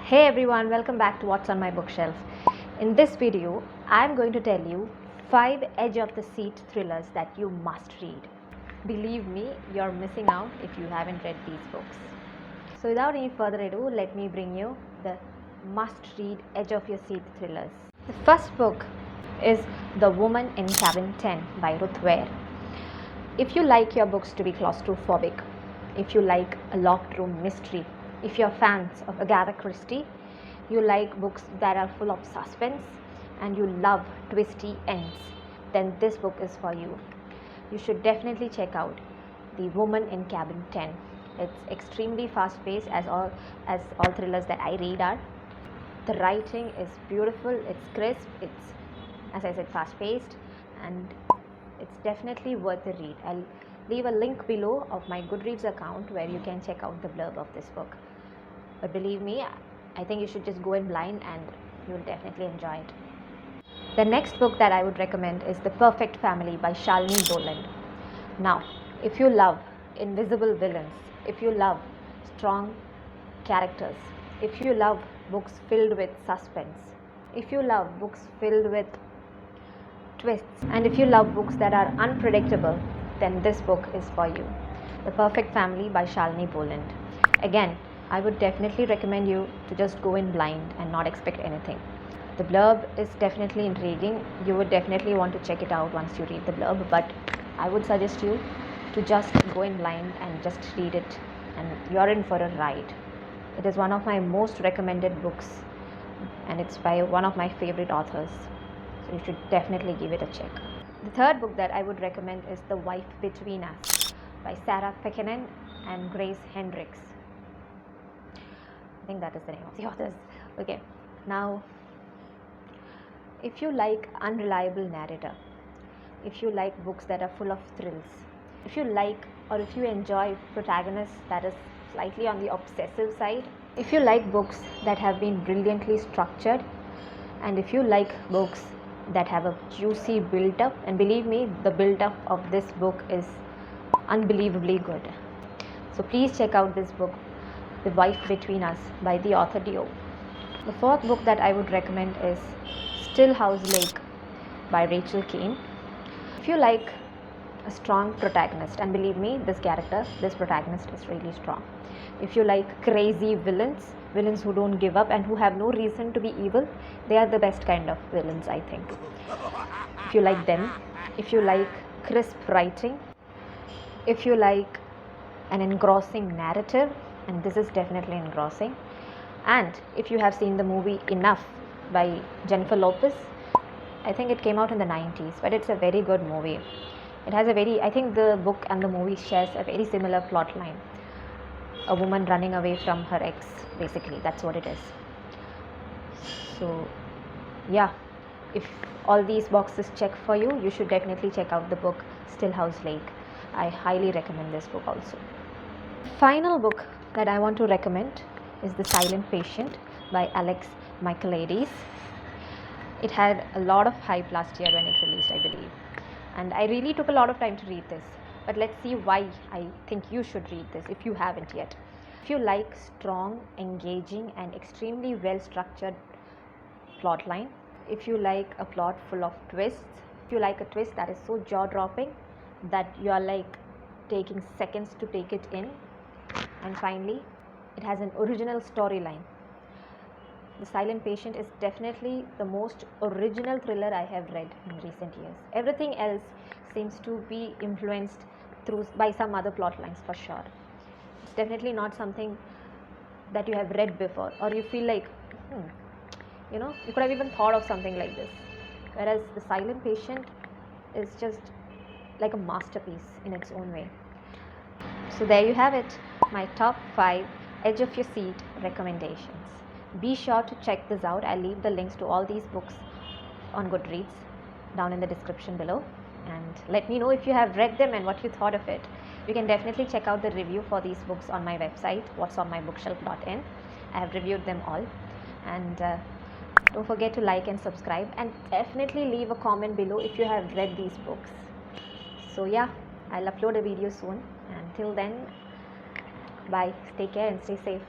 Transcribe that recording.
Hey everyone, welcome back to What's on My Bookshelf. In this video, I'm going to tell you 5 edge of the seat thrillers that you must read. Believe me, you're missing out if you haven't read these books. So without any further ado, let me bring you the must read edge of your seat thrillers. The first book is The Woman in Cabin 10 by Ruth Ware. If you like your books to be claustrophobic, if you like a locked room mystery, if you're fans of Agatha Christie, you like books that are full of suspense, and you love twisty ends, then this book is for you. You should definitely check out The Woman in Cabin 10. It's extremely fast paced as all thrillers that I read are. The writing is beautiful, it's crisp, it's, as I said, fast paced, and it's definitely worth the read. I'll leave a link below of my Goodreads account where you can check out the blurb of this book. But believe me, I think you should just go in blind and you'll definitely enjoy it. The next book that I would recommend is The Perfect Family by Shalini Boland. Now, if you love invisible villains, if you love strong characters, if you love books filled with suspense, if you love books filled with twists, and if you love books that are unpredictable, then this book is for you. The Perfect Family by Shalini Boland. Again, I would definitely recommend you to just go in blind and not expect anything. The blurb is definitely intriguing. You would definitely want to check it out once you read the blurb, but I would suggest you to just go in blind and just read it, and you're in for a ride. It is one of my most recommended books, and it's by one of my favorite authors. So you should definitely give it a check. The third book that I would recommend is The Wife Between Us by Sarah Pekkanen and Grace Hendricks. I think that is the name of the authors. Okay, now if you like unreliable narrator, if you like books that are full of thrills, if you like or if you enjoy protagonists that is slightly on the obsessive side, if you like books that have been brilliantly structured, and if you like books that have a juicy build up, and believe me, the build up of this book is unbelievably good. So please check out this book, The Wife Between Us by the author Dio. The fourth book that I would recommend is Still House Lake by Rachel Kane. If you like a strong protagonist, and believe me, this protagonist is really strong. If you like crazy villains who don't give up and who have no reason to be evil, they are the best kind of villains, I think. If you like them, if you like crisp writing, if you like an engrossing narrative, and this is definitely engrossing, and if you have seen the movie Enough by Jennifer Lopez, I think it came out in the 90s, but it's a very good movie. It has I think the book and the movie shares a very similar plot line. A woman running away from her ex, basically, that's what it is. So yeah, if all these boxes check for you, you should definitely check out the book Still House Lake. I highly recommend this book also. Final book that I want to recommend is The Silent Patient by Alex Michaelides. It had a lot of hype last year when it released, I believe, and I really took a lot of time to read this, but let's see why I think you should read this if you haven't yet. If you like strong, engaging, and extremely well structured plotline, if you like a plot full of twists, if you like a twist that is so jaw-dropping that you are like taking seconds to take it in, and finally it has an original storyline, The Silent Patient is definitely the most original thriller I have read in recent years. Everything else seems to be influenced by some other plot lines for sure. It's definitely not something that you have read before, or you feel like, you could have even thought of something like this. Whereas The Silent Patient is just like a masterpiece in its own way. So there you have it, my top 5 edge of your seat recommendations. Be sure to check this out. I'll leave the links to all these books on Goodreads down in the description below, and let me know if you have read them and what you thought of it. You can definitely check out the review for these books on my website, whatsonmybookshelf.in. I have reviewed them all, and don't forget to like and subscribe, and definitely leave a comment below if you have read these books. So yeah, I'll upload a video soon. Until then, bye, take care and stay safe.